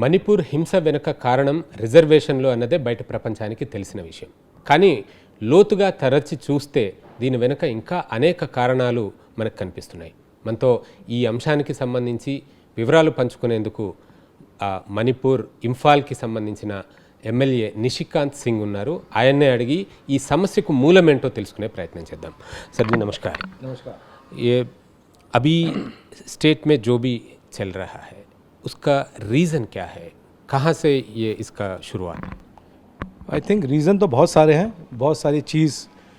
మణిపూర్ హింస వెనుక కారణం రిజర్వేషన్లు అన్నదే బయట ప్రపంచానికి తెలిసిన విషయం. కానీ లోతుగా తరచి చూస్తే దీని వెనుక ఇంకా అనేక కారణాలు మనకు కనిపిస్తున్నాయి. మనతో ఈ అంశానికి సంబంధించి వివరాలు పంచుకునేందుకు మణిపూర్ ఇంఫాల్కి సంబంధించిన ఎమ్మెల్యే నిషికాంత్ సింగ్ ఉన్నారు. ఆయన్నే అడిగి ఈ సమస్యకు మూలమేంటో తెలుసుకునే ప్రయత్నం చేద్దాం. सर जी नमस्कार. नमस्कार. ये अभी स्टेट में जो भी चल रहा है उसका रीज़न क्या है, कहाँ से ये इसका शुरुआत? आई थिंक रीज़न तो बहुत सारे हैं, बहुत सारी चीज़,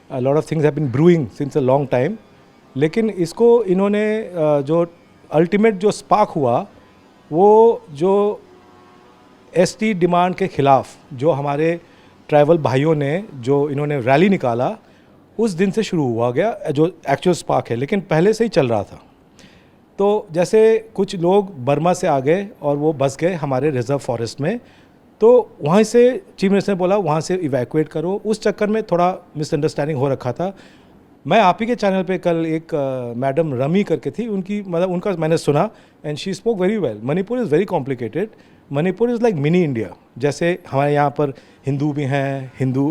lot of things have been brewing since a long time. लेकिन इसको इन्होंने जो अल्टीमेट जो स्पार्क हुआ वो जो एसटी डिमांड के ख़िलाफ़ जो हमारे ट्राइबल भाइयों ने जो इन्होंने रैली निकाला उस दिन से शुरू हुआ गया जो एक्चुअल स्पार्क है. लेकिन पहले से ही चल रहा था. तो जैसे कुछ लोग बर्मा से आ गए और वो बस गए हमारे रिजर्व फॉरेस्ट में, तो वहाँ से चीफ मिनिस्टर ने बोला वहाँ से इवैक्यूएट करो. उस चक्कर में थोड़ा मिसअंडरस्टैंडिंग हो रखा था. मैं आप ही के चैनल पे कल एक मैडम रमी करके थी, उनकी मतलब उनका मैंने सुना and she spoke very well. Manipur is very complicated. Manipur is like mini India. जैसे हमारे यहाँ पर हिंदू भी हैं, हिंदू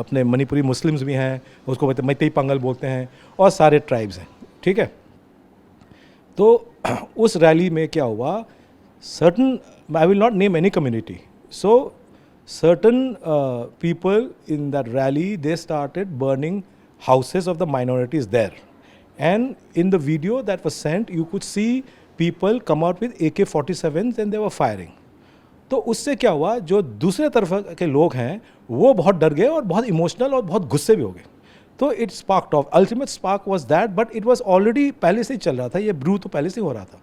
अपने मणिपुरी मुस्लिम्स भी हैं, उसको मैतेई पंगल बोलते हैं, और सारे ट्राइब्स हैं. ठीक है. तो उस रैली में क्या हुआ, certain, I will not name any community, so certain people in that rally they started burning houses of the minorities there, and in the video that was sent you could see people come out with AK-47s and they were firing. तो उससे क्या हुआ, जो दूसरे तरफ के लोग हैं वो बहुत डर गए और बहुत इमोशनल और बहुत गुस्से भी हो गए. तो it sparked of, ultimate spark was that, but it was already पहले से ही चल रहा था, ये ब्रू तो पहले से हो रहा था.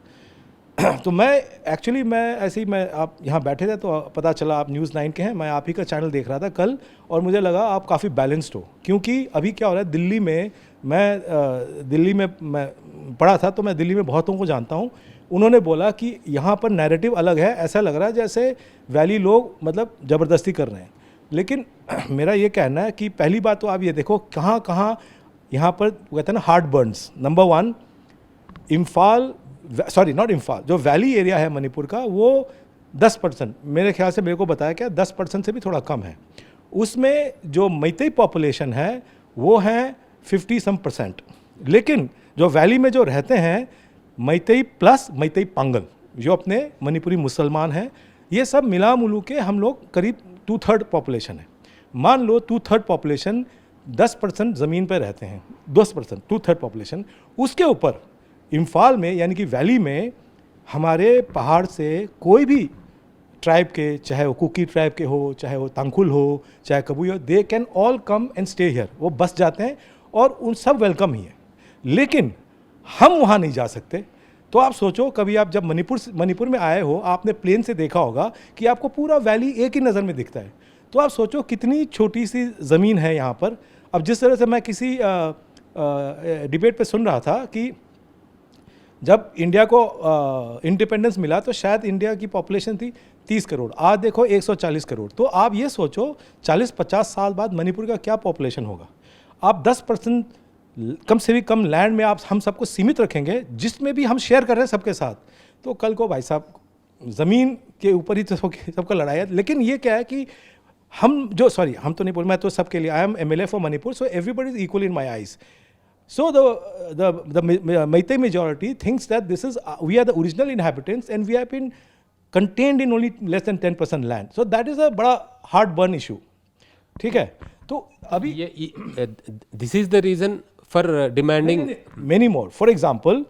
तो मैं एक्चुअली मैं ऐसे ही मैं आप यहाँ बैठे थे तो पता चला आप न्यूज़ 9 के हैं, मैं आप ही का चैनल देख रहा था कल और मुझे लगा आप काफ़ी बैलेंस्ड हो. क्योंकि अभी क्या हो रहा है दिल्ली में, मैं पढ़ा था तो मैं दिल्ली में बहुतों को जानता हूँ. उन्होंने बोला कि यहाँ पर नैरेटिव अलग है, ऐसा लग रहा है जैसे वैली लोग मतलब ज़बरदस्ती कर रहे हैं. लेकिन मेरा ये कहना है कि पहली बात तो आप ये देखो कहाँ कहाँ यहाँ पर कहते हैं ना heart Burns. Number 1 Imphal, sorry not Imphal, जो वैली एरिया है मणिपुर का वो 10%, मेरे ख्याल से मेरे को बताया क्या 10% से भी थोड़ा कम है. उसमें जो मैतेई पॉपुलेशन है वो है 50% लेकिन जो वैली में जो रहते हैं मैतेई प्लस मैतेई पंगल जो अपने मणिपुरी मुसलमान हैं, ये सब मिला मुलू के हम लोग करीब 2/3 पॉपुलेशन है. मान लो 2/3 पॉपुलेशन 10% ज़मीन पर रहते हैं, 10% 2/3 पॉपुलेशन. उसके ऊपर इम्फाल में यानी कि वैली में हमारे पहाड़ से कोई भी ट्राइब के, चाहे वो कुकी ट्राइब के हो, चाहे वो तांकुल हो, चाहे कबूई हो, they can all come and stay here. वो बस जाते हैं और उन सब वेलकम ही है. लेकिन हम वहाँ नहीं जा सकते. तो आप सोचो कभी आप जब मणिपुर में आए हो, आपने प्लेन से देखा होगा कि आपको पूरा वैली एक ही नज़र में दिखता है. तो आप सोचो कितनी छोटी सी ज़मीन है यहाँ पर. अब जिस तरह से मैं किसी डिबेट पे सुन रहा था कि जब इंडिया को इंडिपेंडेंस मिला तो शायद इंडिया की पॉपुलेशन थी 30 करोड़, आज देखो 140 करोड़. तो आप ये सोचो 40-50 साल बाद मणिपुर का क्या पॉपुलेशन होगा. आप 10% कम से भी कम लैंड में आप हम सबको सीमित रखेंगे, जिसमें भी हम शेयर कर रहे हैं सबके साथ. तो कल को भाई साहब ज़मीन के ऊपर ही तो सबका लड़ाई है. लेकिन ये क्या है कि हम जो, सॉरी हम तो नहीं बोल, मैं तो सबके लिए, I am MLA for Manipur, so everybody is equal in my eyes. So the Meitei majority thinks that this is we are the original inhabitants and we have been contained in only less than 10% land. So that is a बड़ा hard burn issue. ठीक है. तो अभी this is the reason for demanding many more. For example,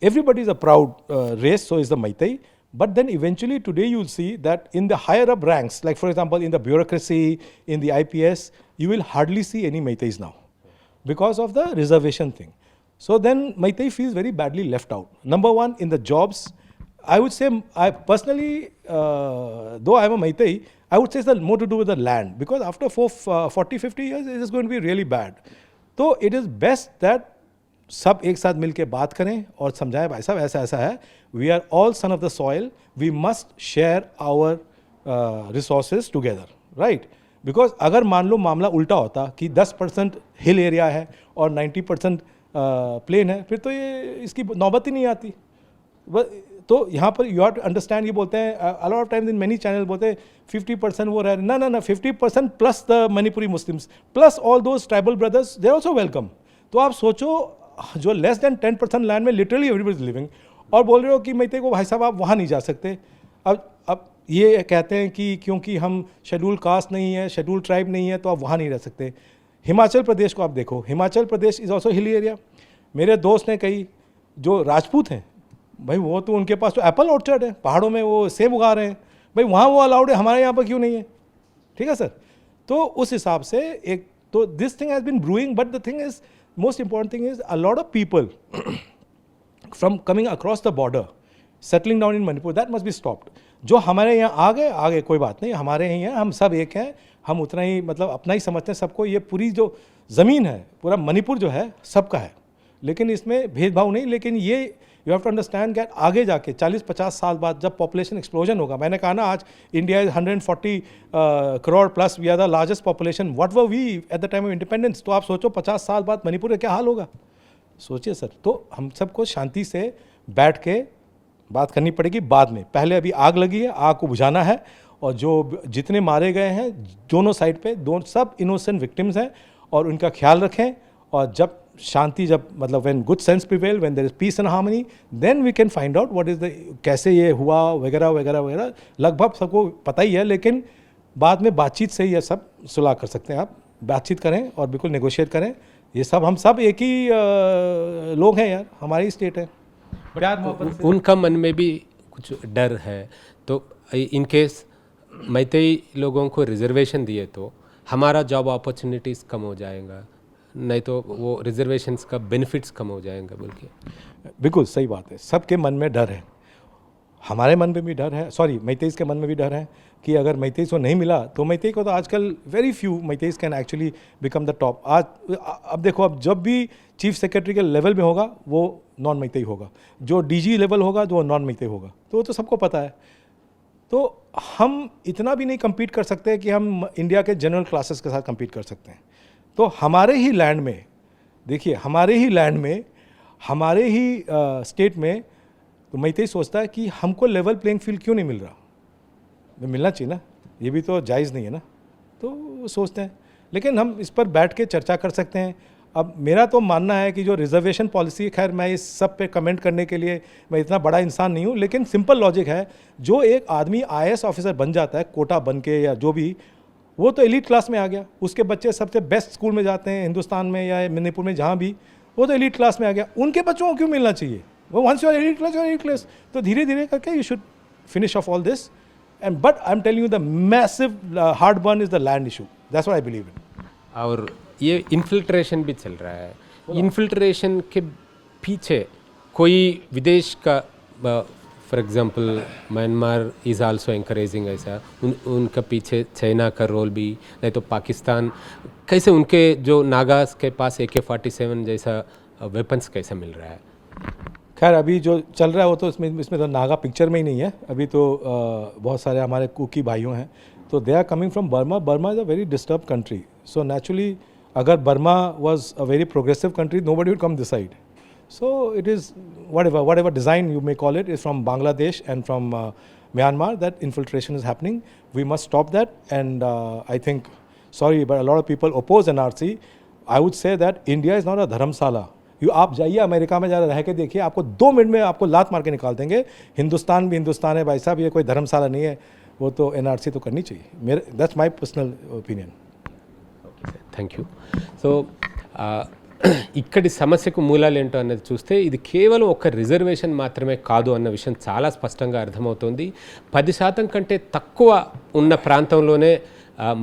everybody is a proud race, so is the Meitei. But then eventually today you will see that in the higher up ranks, like for example in the bureaucracy, in the IPS, you will hardly see any Meiteis now, because of the reservation thing. So then Meitei feels very badly left out. Number 1, in the jobs, I would say, I personally, though I am a Meitei, I would say it's more to do with the land, because after 40-50 years it is going to be really bad. तो it is best that सब एक साथ मिल के बात करें और समझाएं भाई साहब ऐसा ऐसा है. We are all son of the soil. We must share our resources together, right? Because अगर मान लो मामला उल्टा होता कि 10% हिल एरिया है और 90% प्लेन है, फिर तो ये इसकी नौबत ही नहीं आती. तो यहाँ पर यू हैव टू अंडरस्टैंड, ये बोलते हैं a lot of times in many channel बोलते हैं 50% वो रह रहे, ना 50% plus the Manipuri Muslims plus all those tribal brothers, they are also welcome. तो आप सोचो जो लेस देन 10% लैंड में लिटरली एवरीबडी इज लिविंग, और बोल रहे हो कि मैते को भाई साहब आप वहाँ नहीं जा सकते। अब ये कहते हैं कि क्योंकि हम शेड्यूल कास्ट नहीं है, शेड्यूल ट्राइब नहीं है, तो आप वहाँ नहीं रह सकते। हिमाचल प्रदेश को आप देखो, Himachal Pradesh is also hilly area. मेरे दोस्त ने कई जो राजपूत हैं भाई, वो तो उनके पास तो एप्पल ऑर्चर्ड है, पहाड़ों में वो सेब उगा रहे हैं भाई, वहाँ वो अलाउड है, हमारे यहाँ पर क्यों नहीं है? ठीक है सर। तो उस हिसाब से एक तो this thing has been brewing, but the thing is most important thing is a lot of people from coming across the border settling down in Manipur, that must be stopped. जो हमारे यहाँ आगे कोई बात नहीं, हमारे यहाँ हैं, हम सब एक हैं, हम उतना ही मतलब अपना ही समझते हैं सबको। ये पूरी जो ज़मीन है, पूरा मणिपुर जो है सबका है, लेकिन इसमें भेदभाव नहीं। लेकिन ये you have to understand that आगे जाके 40-50 साल बाद जब पॉपुलेशन एक्सप्लोजन होगा, मैंने कहा ना आज India is 140 crore plus, we are the largest population, what were we at the time of independence. तो आप सोचो 50 साल बाद मणिपुर का क्या हाल होगा, सोचिए सर। तो हम सबको शांति से बैठ के बात करनी पड़ेगी बाद में। पहले अभी आग लगी है, आग को बुझाना है, और जो जितने मारे गए हैं दोनों साइड पे, सब इनोसेंट विक्टिम्स हैं, और उनका ख्याल रखें। और जब शांति, जब मतलब when good sense prevail, when there is peace and harmony, then we can find out what is the कैसे ये हुआ वगैरह वगैरह वगैरह, लगभग सबको पता ही है। लेकिन बाद में बातचीत से ये सब सुलह कर सकते हैं। आप बातचीत करें और बिल्कुल नेगोशिएट करें। ये सब हम सब एक ही लोग हैं यार, हमारी स्टेट है। उनका मन में भी कुछ डर है, तो इन केस मैतेई लोगों को रिजर्वेशन दिए तो हमारा जॉब अपॉर्चुनिटीज़ कम हो जाएगा, नहीं तो वो रिजर्वेशंस का बेनिफिट्स कम हो जाएंगे बोल के। बिल्कुल सही बात है, सबके मन में डर है, हमारे मन में भी डर है, सॉरी मैतेईस के मन में भी डर है कि अगर मैतेईस को नहीं मिला तो मैतेई को तो आजकल very few Meiteis can actually become the top. आज अब देखो, अब जब भी चीफ सेक्रेटरी के लेवल में होगा वो नॉन मैतेई होगा, जो डीजी लेवल होगा तो वो नॉन मैतेई होगा, तो वो तो सबको पता है। तो हम इतना भी नहीं कम्पीट कर सकते कि हम इंडिया के जनरल क्लासेस के साथ कम्पीट कर सकते हैं। तो हमारे ही लैंड में देखिए, हमारे ही लैंड में, हमारे ही स्टेट में, तो मैतेई सोचता है कि हमको लेवल प्लेइंग फील्ड क्यों नहीं मिल रहा, मिलना चाहिए ना, ये भी तो जायज़ नहीं है ना। तो वो सोचते हैं, लेकिन हम इस पर बैठ के चर्चा कर सकते हैं। अब मेरा तो मानना है कि जो रिजर्वेशन पॉलिसी, खैर मैं इस सब पे कमेंट करने के लिए मैं इतना बड़ा इंसान नहीं हूँ, लेकिन सिंपल लॉजिक है, जो एक आदमी IAS ऑफिसर बन जाता है कोटा बन के या जो भी, वो तो एलीट क्लास में आ गया, उसके बच्चे सबसे बेस्ट स्कूल में जाते हैं हिंदुस्तान में या मणिपुर में जहाँ भी, वो तो एलीट क्लास में आ गया। उनके बच्चों को क्यों मिलना चाहिए? वो once you are elite class, तो धीरे धीरे करके you should finish off all this. And but I'm telling you the massive hard burn is the land issue, that's what I believe in. और ये इन्फिल्ट्रेशन भी चल रहा है, इन्फिल्ट्रेशन के पीछे कोई विदेश का, for example Myanmar is also encouraging ऐसा, उनका पीछे चाइना का रोल भी, नहीं तो पाकिस्तान, कैसे उनके जो नागास के पास AK-47 जैसा वेपन्स कैसे मिल रहा है? खैर अभी जो चल रहा है वो तो इसमें तो नागा पिक्चर में ही नहीं है, अभी तो बहुत सारे हमारे कुकी भाइयों हैं, तो they are coming from Burma. Burma is a very disturb country, so naturally अगर Burma was a very progressive country, nobody would come this side. So it is whatever design you may call it is from Bangladesh and from Myanmar, that infiltration is happening. We must stop that, and I think, sorry, but a lot of people oppose NRC. I would say that India is not a धर्मशाला. आप जाइए America में जा रह के देखिए, आपको 2 minute में आपको लात मार के निकाल देंगे। हिंदुस्तान भी हिंदुस्तान है भाई साहब, ये कोई धर्मशाला नहीं है। वो तो NRC तो करनी चाहिए, मेरे that's my personal opinion. Thank you. So ఇక్కడి సమస్యకు మూలాలు ఏంటో అన్నది చూస్తే ఇది కేవలం ఒక రిజర్వేషన్ మాత్రమే కాదు అన్న విషయం చాలా స్పష్టంగా అర్థమవుతోంది। 10% కంటే తక్కువ ఉన్న ప్రాంతంలోనే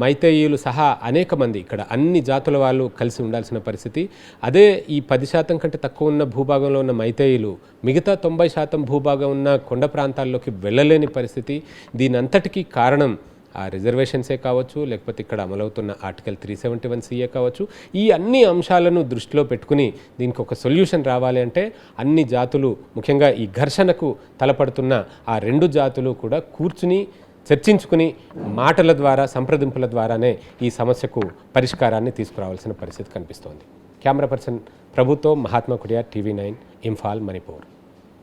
మైతేయులు సహా అనేక మంది, ఇక్కడ అన్ని జాతుల వాళ్ళు కలిసి ఉండాల్సిన పరిస్థితి, అదే ఈ 10% కంటే తక్కువ ఉన్న భూభాగంలో ఉన్న మైతేయులు మిగతా 90% భూభాగం ఉన్న కొండ ప్రాంతాల్లోకి వెళ్ళలేని పరిస్థితి। దీని అంతటికీ కారణం ఆ రిజర్వేషన్సే కావచ్చు, లేకపోతే ఇక్కడ అమలవుతున్న ఆర్టికల్ 371CA కావచ్చు। ఈ అన్ని అంశాలను దృష్టిలో పెట్టుకుని దీనికి ఒక సొల్యూషన్ రావాలి అంటే అన్ని జాతులు, ముఖ్యంగా ఈ ఘర్షణకు తలపడుతున్న ఆ 2 జాతులు కూడా కూర్చుని చర్చించుకుని మాటల ద్వారా, సంప్రదింపుల ద్వారానే ఈ సమస్యకు పరిష్కారాన్ని తీసుకురావాల్సిన పరిస్థితి కనిపిస్తోంది। కెమెరా పర్సన్ ప్రభుతో మహాత్మా కుడియా, TV9, ఇంఫాల్, మణిపూర్।